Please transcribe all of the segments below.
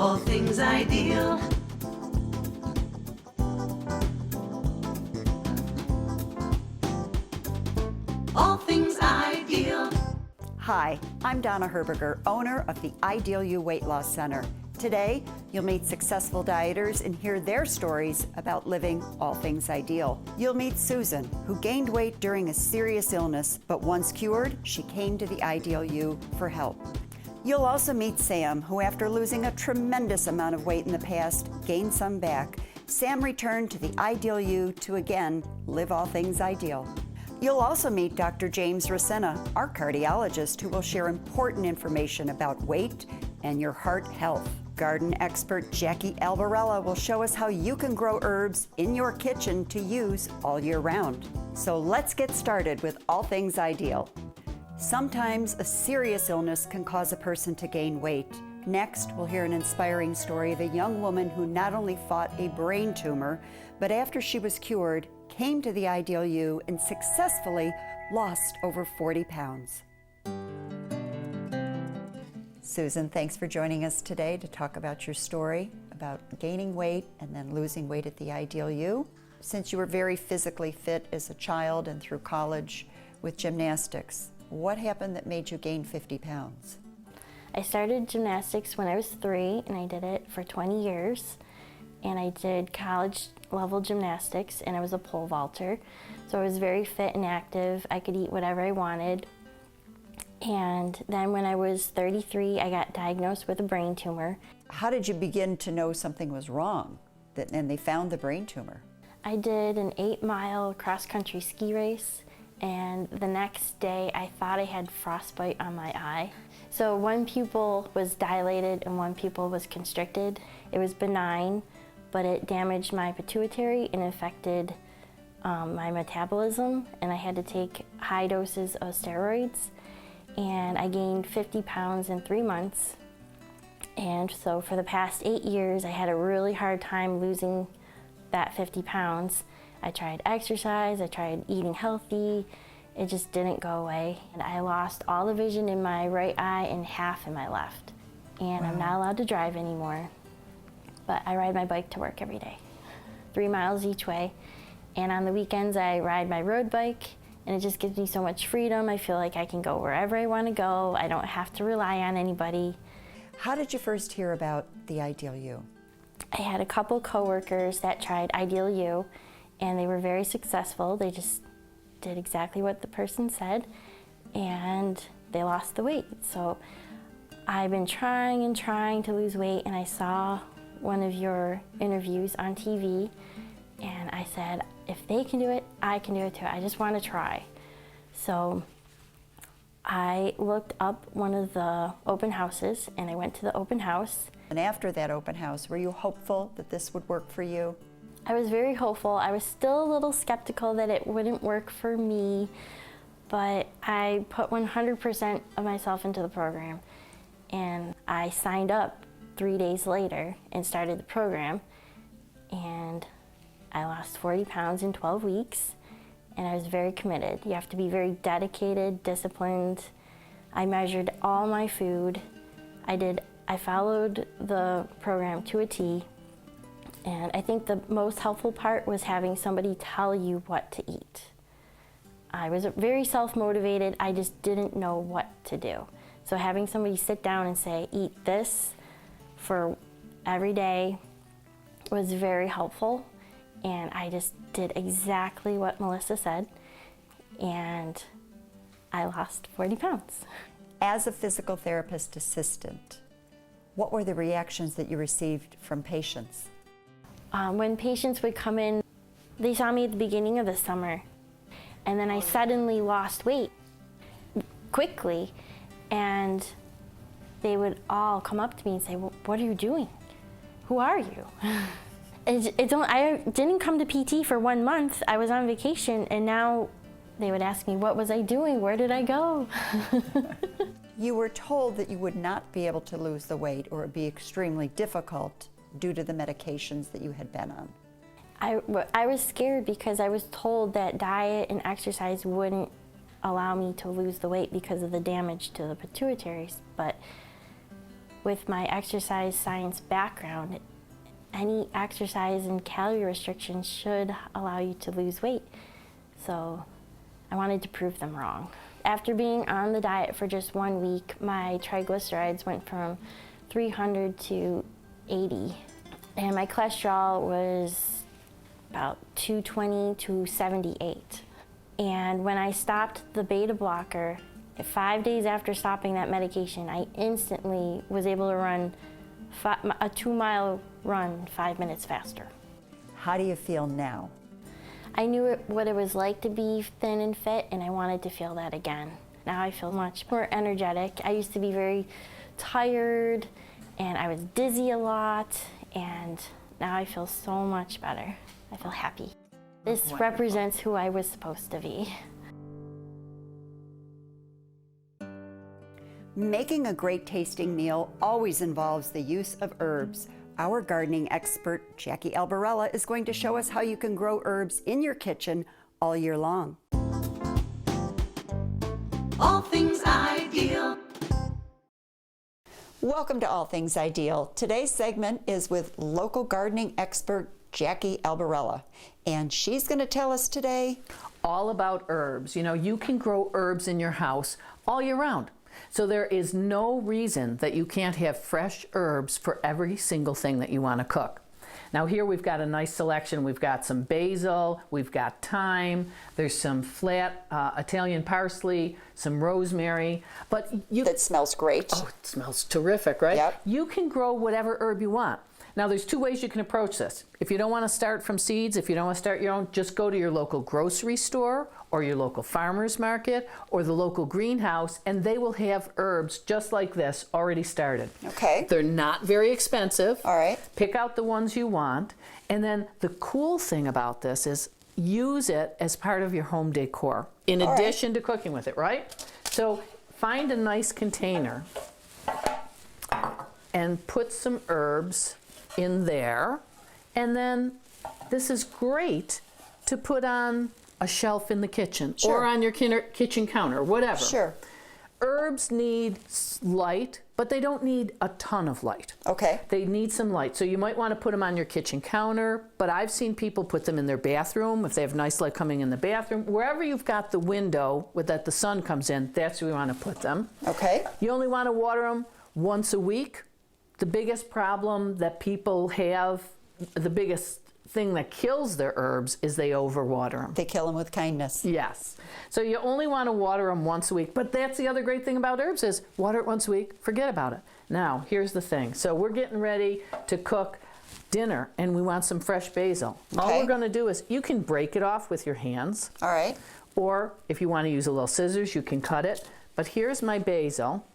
all things ideal. All things ideal. Hi, I'm Donna Herberger, owner of the Ideal You Weight Loss Center. Today, you'll meet successful dieters and hear their stories about living all things ideal. You'll meet Susan, who gained weight during a serious illness, but once cured, she came to the Ideal You for help. You'll also meet Sam, who after losing a tremendous amount of weight in the past, gained some back. Sam returned to the Ideal You to again live all things ideal. You'll also meet Dr. James Rosena, our cardiologist, who will share important information about weight and your heart health. Garden expert Jackie Albarella will show us how you can grow herbs in your kitchen to use all year round. So let's get started with all things ideal. Sometimes a serious illness can cause a person to gain weight. Next, we'll hear an inspiring story of a young woman who not only fought a brain tumor, but after she was cured, came to the Ideal You and successfully lost over 40 pounds. Susan, thanks for joining us today to talk about your story about gaining weight and then losing weight at the Ideal You. Since you were very physically fit as a child and through college with gymnastics, what happened that made you gain 50 pounds? I started gymnastics when I was 3, and I did it for 20 years. And I did college level gymnastics, and I was a pole vaulter. So I was very fit and active. I could eat whatever I wanted. And then when I was 33, I got diagnosed with a brain tumor. How did you begin to know something was wrong and they found the brain tumor? I did an 8-mile cross-country ski race, and the next day I thought I had frostbite on my eye. So one pupil was dilated and one pupil was constricted. It was benign, but it damaged my pituitary and affected my metabolism, and I had to take high doses of steroids. And I gained 50 pounds in 3 months. And so for the past 8 years, I had a really hard time losing that 50 pounds. I tried exercise, I tried eating healthy, it just didn't go away. And I lost all the vision in my right eye and half in my left. And I'm not allowed to drive anymore, but I ride my bike to work every day, 3 miles each way. And on the weekends, I ride my road bike, and it just gives me so much freedom. I feel like I can go wherever I want to go. I don't have to rely on anybody. How did you first hear about the Ideal You? I had a couple coworkers that tried Ideal You, and they were very successful. They just did exactly what the person said, and they lost the weight. So I've been trying and trying to lose weight, and I saw one of your interviews on TV, and I said, if they can do it, I can do it too. I just want to try. So I looked up one of the open houses, and I went to the open house. And after that open house, were you hopeful that this would work for you? I was very hopeful. I was still a little skeptical that it wouldn't work for me, but I put 100% of myself into the program. And I signed up 3 days later and started the program, and I lost 40 pounds in 12 weeks, and I was very committed. You have to be very dedicated, disciplined. I measured all my food. I followed the program to a T, and I think the most helpful part was having somebody tell you what to eat. I was very self-motivated. I just didn't know what to do. So having somebody sit down and say, eat this for every day was very helpful. And I just did exactly what Melissa said, and I lost 40 pounds. As a physical therapist assistant, what were the reactions that you received from patients? When patients would come in, they saw me at the beginning of the summer, and then I suddenly lost weight quickly, and they would all come up to me and say, well, what are you doing? Who are you? I didn't come to PT for 1 month. I was on vacation, and now they would ask me, what was I doing? Where did I go? You were told that you would not be able to lose the weight, or it would be extremely difficult due to the medications that you had been on. I was scared because I was told that diet and exercise wouldn't allow me to lose the weight because of the damage to the pituitaries, but With my exercise science background, any exercise and calorie restrictions should allow you to lose weight. So I wanted to prove them wrong. After being on the diet for just 1 week, my triglycerides went from 300 to 80, and my cholesterol was about 220 to 78. And when I stopped the beta blocker, 5 days after stopping that medication, I instantly was able to run a 2-mile run 5 minutes faster. How do you feel now? I knew what it was like to be thin and fit, and I wanted to feel that again. Now I feel much more energetic. I used to be very tired, and I was dizzy a lot, and now I feel so much better. I feel happy. This represents who I was supposed to be. Making a great tasting meal always involves the use of herbs. Our gardening expert, Jackie Albarella, is going to show us how you can grow herbs in your kitchen all year long. All things ideal. Welcome to All Things Ideal. Today's segment is with local gardening expert Jackie Albarella, and she's going to tell us today all about herbs. You know, you can grow herbs in your house all year round. So there is no reason that you can't have fresh herbs for every single thing that you want to cook. Now here we've got a nice selection. We've got some basil, we've got thyme, there's some flat Italian parsley, some rosemary, but you... that smells great. Oh, it smells terrific, right? Yep. You can grow whatever herb you want. Now there's 2 ways you can approach this. If you don't want to start from seeds, if you don't want to start your own, just go to your local grocery store or your local farmer's market or the local greenhouse, and they will have herbs just like this already started. Okay. They're not very expensive. All right. Pick out the ones you want, and then the cool thing about this is use it as part of your home decor in addition to cooking with it, right? So find a nice container and put some herbs in there, and then this is great to put on a shelf in the kitchen or on your kitchen counter, whatever. Sure. Herbs need light, but they don't need a ton of light. Okay. They need some light. So you might want to put them on your kitchen counter, but I've seen people put them in their bathroom if they have nice light coming in the bathroom. Wherever you've got the window that the sun comes in, that's where you want to put them. Okay. You only want to water them once a week. The biggest problem that people have, the biggest thing that kills their herbs is they overwater them. They kill them with kindness. Yes. So you only want to water them once a week. But that's the other great thing about herbs is water it once a week, forget about it. Now, here's the thing. So we're getting ready to cook dinner, and we want some fresh basil. Okay. All we're going to do is you can break it off with your hands. All right. Or if you want to use a little scissors, you can cut it. But here's my basil.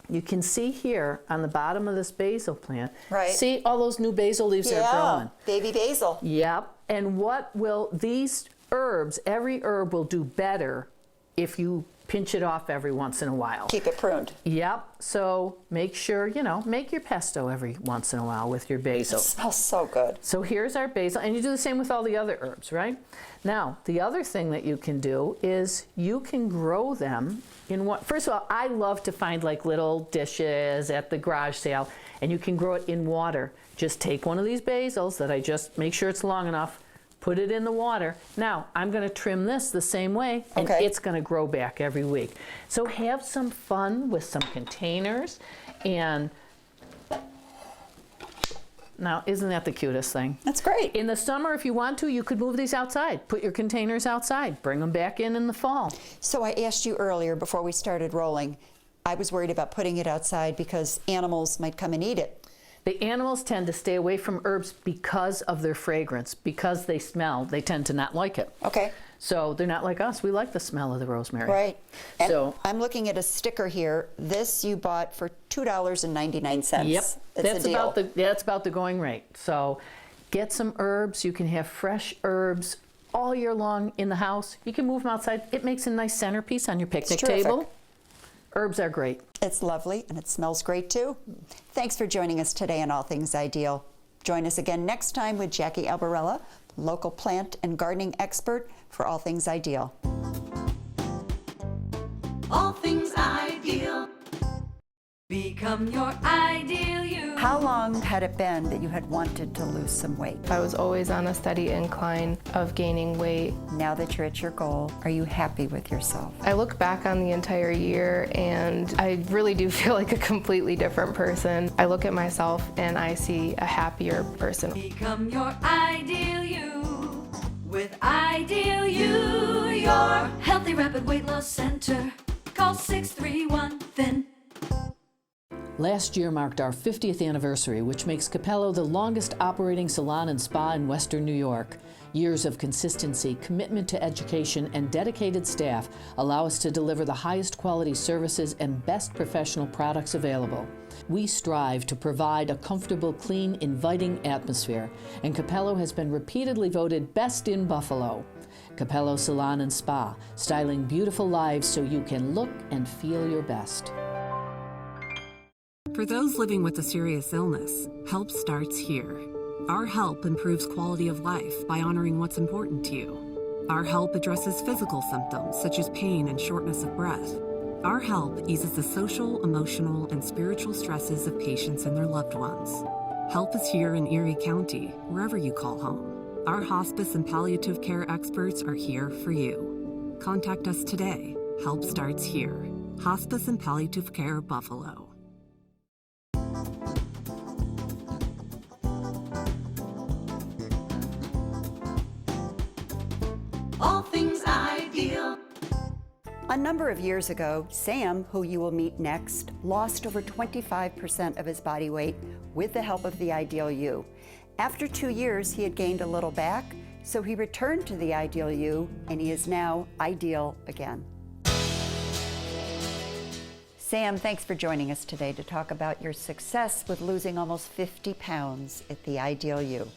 You can see here on the bottom of this basil plant, right. See all those new basil leaves that are growing? Baby basil. Yep. And what will these herbs, every herb will do better if you pinch it off every once in a while. Keep it pruned. Yep. So make sure, make your pesto every once in a while with your basil. It smells so good. So here's our basil, and you do the same with all the other herbs, right? Now, the other thing that you can do is you can grow them in what, first of all, I love to find like little dishes at the garage sale, and you can grow it in water. Just take one of these basils that I just make sure it's long enough, put it in the water. Now, I'm going to trim this the same way, and it's going to grow back every week. So have some fun with some containers, and now, isn't that the cutest thing? That's great. In the summer, if you want to, you could move these outside. Put your containers outside. Bring them back in the fall. So I asked you earlier before we started rolling, I was worried about putting it outside because animals might come and eat it. The animals tend to stay away from herbs because of their fragrance, because they smell. They tend to not like it. Okay. So they're not like us. We like the smell of the rosemary. Right. And so I'm looking at a sticker here. This you bought for $2.99. Yep. It's a deal. That's about the going rate. So get some herbs. You can have fresh herbs all year long in the house. You can move them outside. It makes a nice centerpiece on your picnic table. Herbs are great. It's lovely, and it smells great too. Thanks for joining us today on All Things Ideal. Join us again next time with Jackie Albarella, local plant and gardening expert for All Things Ideal. All things ideal. Become your ideal you. How long had it been that you had wanted to lose some weight? I was always on a steady incline of gaining weight. Now that you're at your goal, are you happy with yourself? I look back on the entire year and I really do feel like a completely different person. I look at myself and I see a happier person. Become your ideal you. With Ideal You, your healthy rapid weight loss center. Call 631-THIN. Last year marked our 50th anniversary, which makes Capello the longest operating salon and spa in Western New York. Years of consistency, commitment to education, and dedicated staff allow us to deliver the highest quality services and best professional products available. We strive to provide a comfortable, clean, inviting atmosphere, and Capello has been repeatedly voted Best in Buffalo. Capello Salon and Spa, styling beautiful lives so you can look and feel your best. For those living with a serious illness, help starts here. Our help improves quality of life by honoring what's important to you. Our help addresses physical symptoms such as pain and shortness of breath. Our help eases the social, emotional, and spiritual stresses of patients and their loved ones. Help is here in Erie County, wherever you call home. Our hospice and palliative care experts are here for you. Contact us today. Help starts here. Hospice and Palliative Care Buffalo. All things ideal. A number of years ago, Sam, who you will meet next, lost over 25% of his body weight with the help of the Ideal You. After 2 years, he had gained a little back, so he returned to the Ideal You, and he is now ideal again. Sam, thanks for joining us today to talk about your success with losing almost 50 pounds at the Ideal You.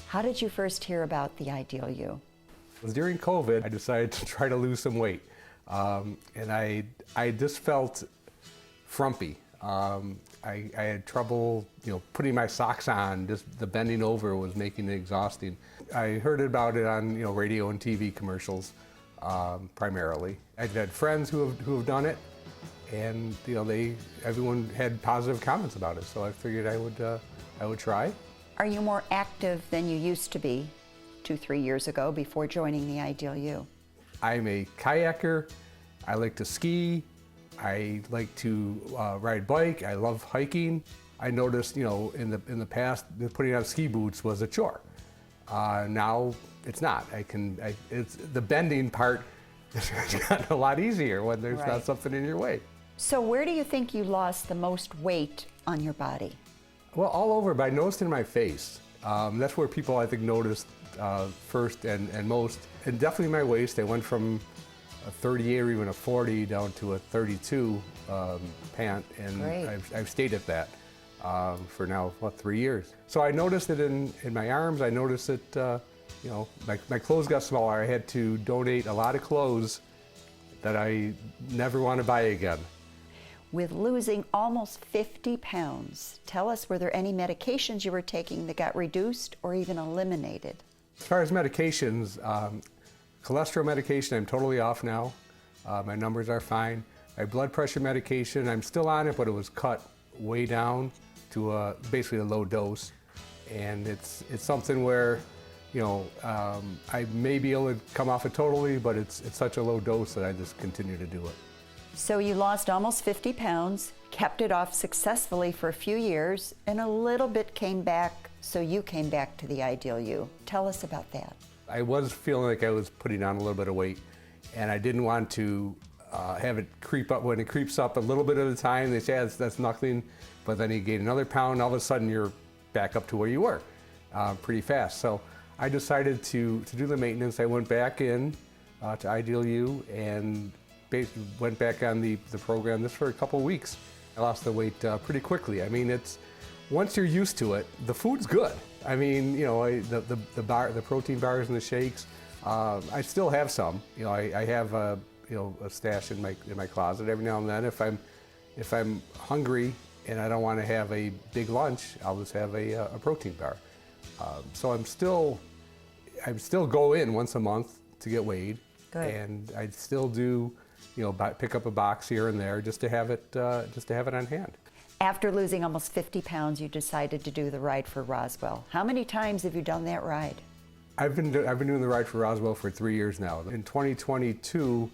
How did you first hear about the Ideal You? It was during COVID, I decided to try to lose some weight. And I just felt frumpy. I had trouble, putting my socks on. Just the bending over was making it exhausting. I heard about it on, radio and TV commercials, primarily. I've had friends who have done it, and everyone had positive comments about it. So I figured I would try. Are you more active than you used to be 2-3 years ago before joining the Ideal You? I'm a kayaker. I like to ski. I like to ride bike. I love hiking. I noticed, in the past, that putting on ski boots was a chore. Now it's not. It's the bending part has gotten a lot easier when there's not something in your way. So where do you think you lost the most weight on your body? Well, all over, but I noticed in my face. That's where people, I think, noticed first and most. And definitely my waist. I went from a 38 or even a 40 down to a 32 pant, and I've stayed at that for now, 3 years. So I noticed it in my arms. I noticed that, my clothes got smaller. I had to donate a lot of clothes that I never want to buy again. With losing almost 50 pounds, tell us, were there any medications you were taking that got reduced or even eliminated? As far as medications, cholesterol medication, I'm totally off now. My numbers are fine. My blood pressure medication, I'm still on it, but it was cut way down to basically a low dose. And it's something where, I may be able to come off it totally, but it's such a low dose that I just continue to do it. So you lost almost 50 pounds, kept it off successfully for a few years, and a little bit came back, so you came back to the Ideal You. Tell us about that. I was feeling like I was putting on a little bit of weight, and I didn't want to have it creep up. When it creeps up a little bit at a time, they say that's nothing, but then you gain another pound, all of a sudden you're back up to where you were pretty fast. So I decided to do the maintenance. I went back in to Ideal You and basically went back on the program this for a couple of weeks. I lost the weight pretty quickly. I mean, once you're used to it, the food's good. I mean, the protein bars and the shakes, I still have some. I have a stash in my closet every now and then. If I'm hungry and I don't want to have a big lunch, I'll just have a protein bar. So I'm still go in once a month to get weighed. Good. And I still do pick up a box here and there just to have it on hand. After losing almost 50 pounds, you decided to do the Ride for Roswell. How many times have you done that ride? I've been doing the Ride for Roswell for 3 years now. In 2022,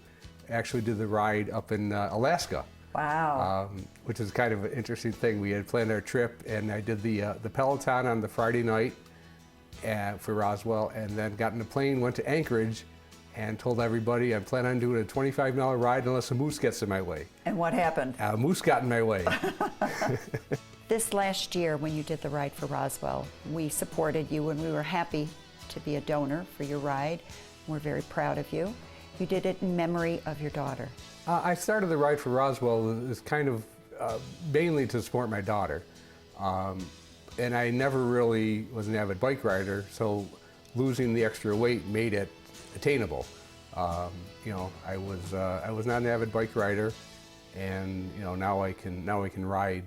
I actually did the ride up in Alaska. Wow. Which is kind of an interesting thing. We had planned our trip, and I did the Peloton on the Friday night for Roswell, and then got in a plane, went to Anchorage, and told everybody I plan on doing a 25-mile ride unless a moose gets in my way. And what happened? A moose got in my way. This last year when you did the Ride for Roswell, we supported you and we were happy to be a donor for your ride. We're very proud of you. You did it in memory of your daughter. I started the Ride for Roswell as kind of mainly to support my daughter. And I never really was an avid bike rider, so losing the extra weight made it attainable. I was not an avid bike rider, and now I can ride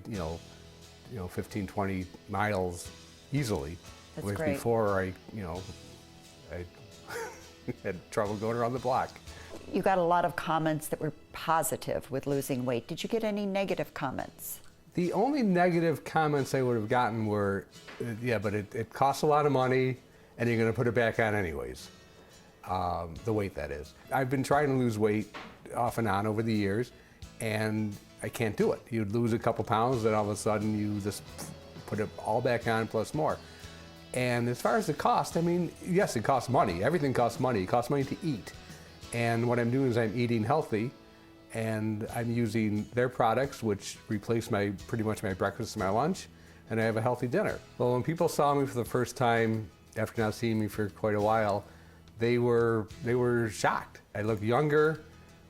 15, 20 miles easily. That's Whereas great. before I had trouble going around the block. You got a lot of comments that were positive with losing weight. Did you get any negative comments? The only negative comments I would have gotten were, yeah, but it costs a lot of money and you're going to put it back on anyways. The weight, that is. I've been trying to lose weight off and on over the years, and I can't do it. You'd lose a couple pounds, then all of a sudden you just put it all back on plus more. And as far as the cost, I mean, yes, it costs money. Everything costs money. It costs money to eat. And what I'm doing is I'm eating healthy, and I'm using their products, which replace pretty much my breakfast and my lunch, and I have a healthy dinner. Well, when people saw me for the first time, after not seeing me for quite a while, they were shocked. I look younger,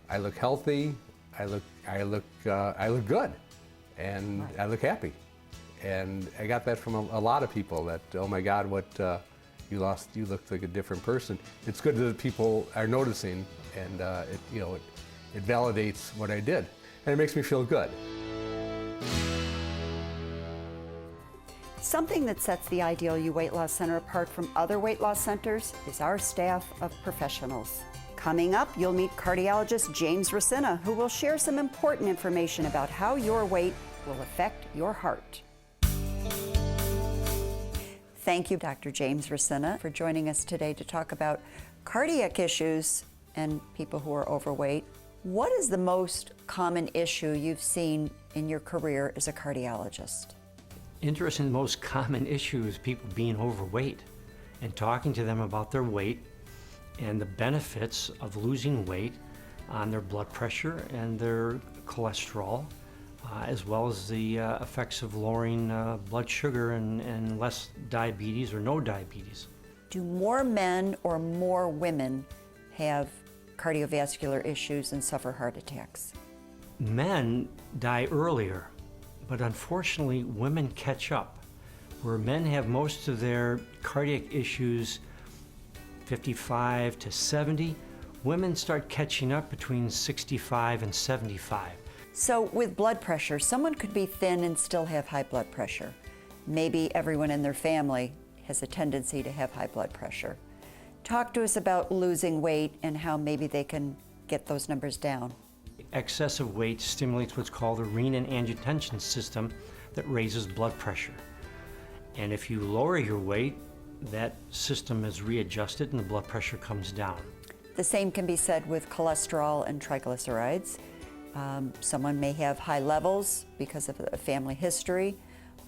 I look healthy, I look good, and I look happy. And I got that from a lot of people that, oh my God, what you look like a different person. It's good that people are noticing, and it validates what I did, and it makes me feel good. Something that sets the Ideal You Weight Loss Center apart from other weight loss centers is our staff of professionals. Coming up, you'll meet cardiologist James Racina, who will share some important information about how your weight will affect your heart. Thank you, Dr. James Racina, for joining us today to talk about cardiac issues and people who are overweight. What is the most common issue you've seen in your career as a cardiologist? Interesting, the most common issue is people being overweight, and talking to them about their weight and the benefits of losing weight on their blood pressure and their cholesterol, as well as the effects of lowering blood sugar and less diabetes or no diabetes. Do more men or more women have cardiovascular issues and suffer heart attacks? Men die earlier, but unfortunately women catch up. Where men have most of their cardiac issues 55 to 70, women start catching up between 65 and 75. So with blood pressure, someone could be thin and still have high blood pressure. Maybe everyone in their family has a tendency to have high blood pressure. Talk to us about losing weight and how maybe they can get those numbers down. Excessive weight stimulates what's called the renin-angiotensin system that raises blood pressure. And if you lower your weight, that system is readjusted and the blood pressure comes down. The same can be said with cholesterol and triglycerides. Someone may have high levels because of a family history,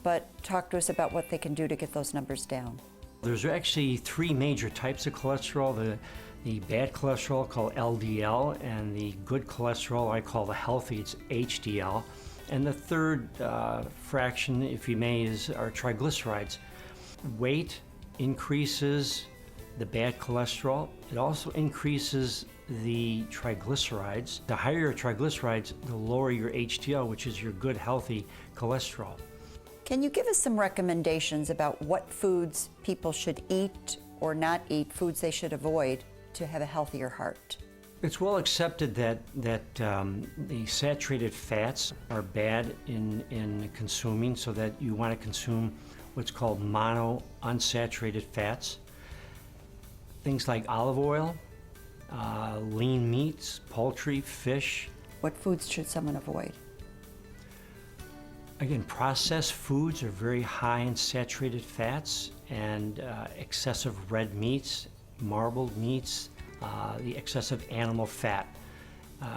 but talk to us about what they can do to get those numbers down. There's actually three major types of cholesterol. The bad cholesterol called LDL, and the good cholesterol I call the healthy, it's HDL. And the third fraction, if you may, is our triglycerides. Weight increases the bad cholesterol. It also increases the triglycerides. The higher your triglycerides, the lower your HDL, which is your good, healthy cholesterol. Can you give us some recommendations about what foods people should eat or not eat, foods they should avoid to have a healthier heart? It's well accepted that the saturated fats are bad in consuming, so that you want to consume what's called monounsaturated fats. Things like olive oil, lean meats, poultry, fish. What foods should someone avoid? Again, processed foods are very high in saturated fats, and excessive red meats, marbled meats, the excessive animal fat.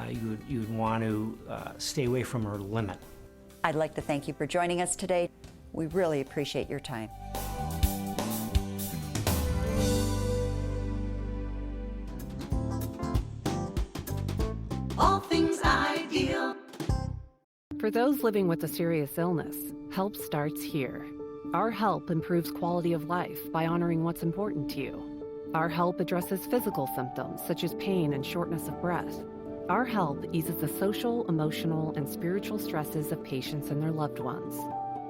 You'd want to stay away from or limit. I'd like to thank you for joining us today. We really appreciate your time. All things ideal. For those living with a serious illness, help starts here. Our help improves quality of life by honoring what's important to you. Our help addresses physical symptoms such as pain and shortness of breath. Our help eases the social, emotional, and spiritual stresses of patients and their loved ones.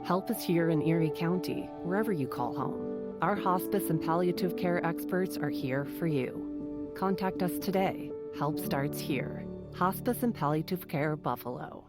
Help is here in Erie County, wherever you call home. Our hospice and palliative care experts are here for you. Contact us today. Help starts here. Hospice and Palliative Care Buffalo.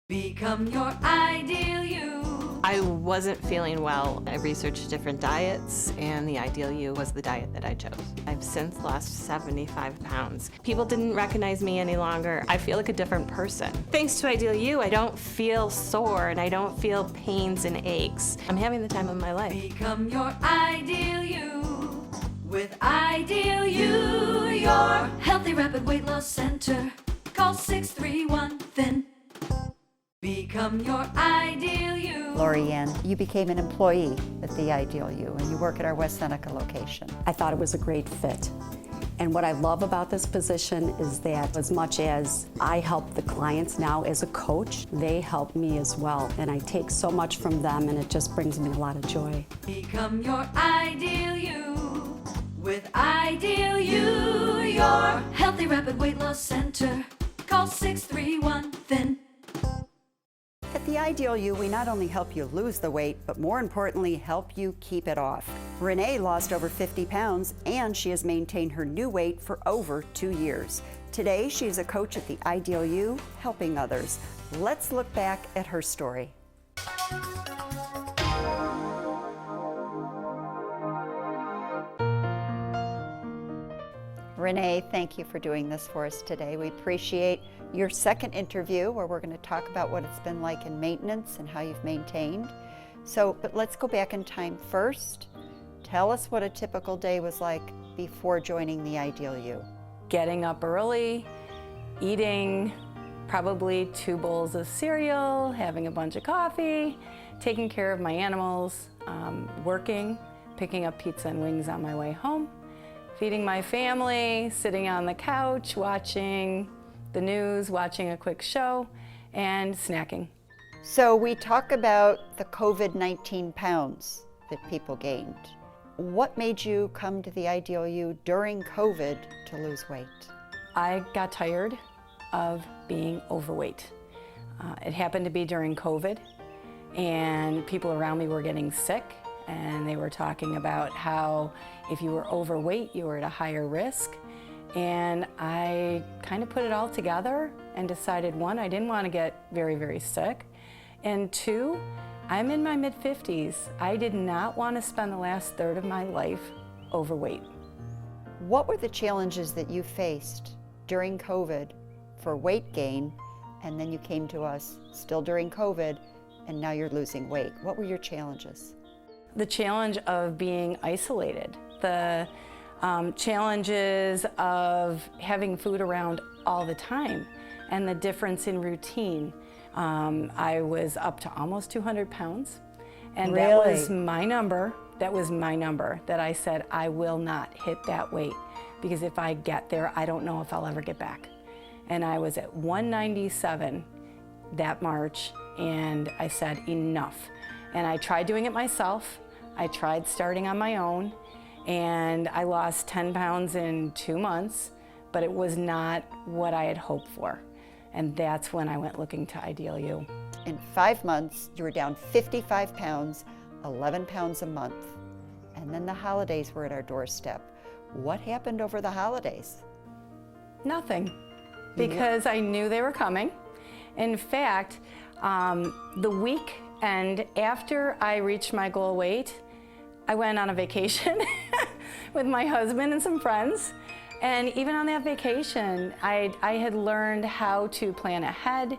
Become your ideal you. I wasn't feeling well. I researched different diets, and the Ideal You was the diet that I chose. I've since lost 75 pounds. People didn't recognize me any longer. I feel like a different person. Thanks to Ideal You, I don't feel sore, and I don't feel pains and aches. I'm having the time of my life. Become your ideal you. With Ideal You, your healthy rapid weight loss center. Call 631-THIN. Become your ideal you. Lori Ann, you became an employee at the Ideal You, and you work at our West Seneca location. I thought it was a great fit. And what I love about this position is that as much as I help the clients now as a coach, they help me as well. And I take so much from them, and it just brings me a lot of joy. Become your ideal you. With Ideal You, your healthy rapid weight loss center. Call 631-THIN. At the Ideal You, we not only help you lose the weight, but more importantly, help you keep it off. Renee lost over 50 pounds, and she has maintained her new weight for over 2 years. Today, she is a coach at the Ideal You, helping others. Let's look back at her story. Renee, thank you for doing this for us today. We appreciate your second interview where we're going to talk about what it's been like in maintenance and how you've maintained. But let's go back in time first. Tell us what a typical day was like before joining the Ideal You. Getting up early, eating probably 2 bowls of cereal, having a bunch of coffee, taking care of my animals, working, picking up pizza and wings on my way home, feeding my family, sitting on the couch, watching the news, watching a quick show, and snacking. So we talk about the COVID-19 pounds that people gained. What made you come to the Ideal You during COVID to lose weight? I got tired of being overweight. It happened to be during COVID, and people around me were getting sick, and they were talking about how if you were overweight, you were at a higher risk. And I kind of put it all together and decided, 1, I didn't want to get very, very sick. And 2, I'm in my mid-50s. I did not want to spend the last third of my life overweight. What were the challenges that you faced during COVID for weight gain, and then you came to us still during COVID, and now you're losing weight? What were your challenges? The challenge of being isolated, the challenges of having food around all the time, and the difference in routine. I was up to almost 200 pounds, and Really? that was my number. That was my number that I said I will not hit that weight, because if I get there, I don't know if I'll ever get back. And I was at 197 that March, and I said enough. And I tried doing it myself. I tried starting on my own, and I lost 10 pounds in 2 months, but it was not what I had hoped for. And that's when I went looking to Ideal You. In 5 months, you were down 55 pounds, 11 pounds a month. And then the holidays were at our doorstep. What happened over the holidays? Nothing, because I knew they were coming. In fact, the weekend after I reached my goal weight, I went on a vacation with my husband and some friends. And even on that vacation, I had learned how to plan ahead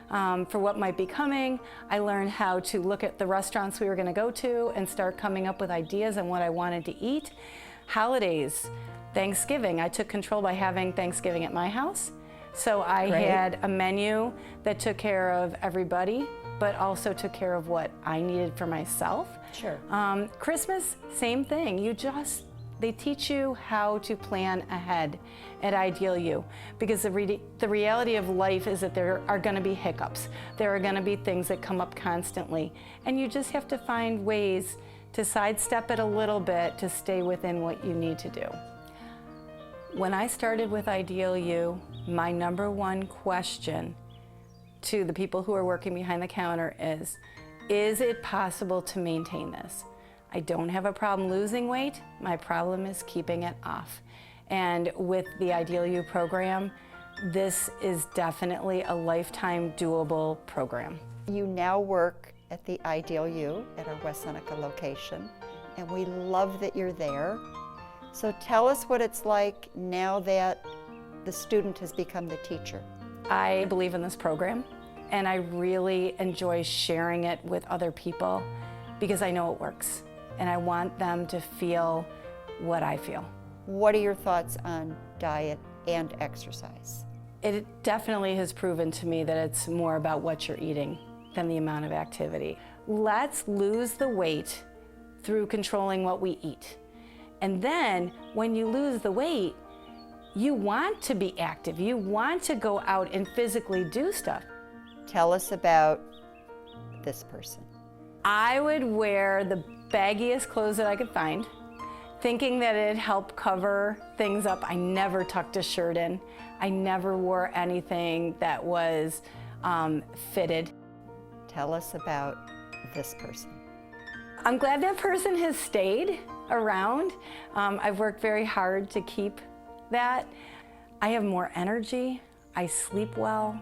for what might be coming. I learned how to look at the restaurants we were going to go to and start coming up with ideas on what I wanted to eat. Holidays, Thanksgiving, I took control by having Thanksgiving at my house. So I had a menu that took care of everybody, but also took care of what I needed for myself. Sure. Christmas, same thing. They teach you how to plan ahead at Ideal You, because the reality of life is that there are going to be hiccups. There are going to be things that come up constantly, and you just have to find ways to sidestep it a little bit to stay within what you need to do. When I started with Ideal You, my #1 question to the people who are working behind the counter is it possible to maintain this? I don't have a problem losing weight. My problem is keeping it off. And with the Ideal You program, this is definitely a lifetime doable program. You now work at the Ideal You at our West Seneca location, and we love that you're there. So tell us what it's like now that the student has become the teacher. I believe in this program, and I really enjoy sharing it with other people because I know it works, and I want them to feel what I feel. What are your thoughts on diet and exercise? It definitely has proven to me that it's more about what you're eating than the amount of activity. Let's lose the weight through controlling what we eat. And then when you lose the weight, you want to be active. You want to go out and physically do stuff. Tell us about this person. I would wear the baggiest clothes that I could find, thinking that it'd help cover things up. I never tucked a shirt in. I never wore anything that was fitted. Tell us about this person. I'm glad that person has stayed around. I've worked very hard to keep that. I have more energy. I sleep well.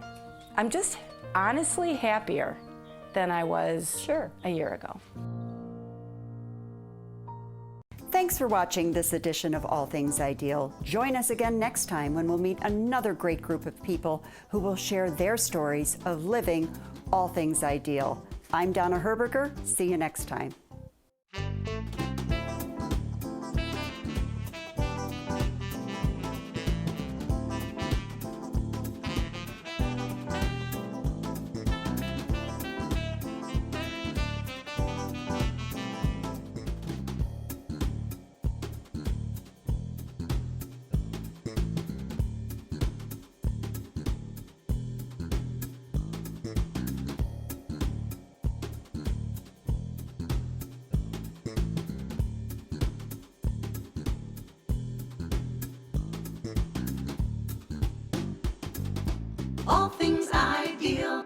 I'm just honestly happier than I was a year ago. Thanks for watching this edition of All Things Ideal. Join us again next time when we'll meet another great group of people who will share their stories of living all things ideal. I'm Donna Herberger. See you next time. All things ideal.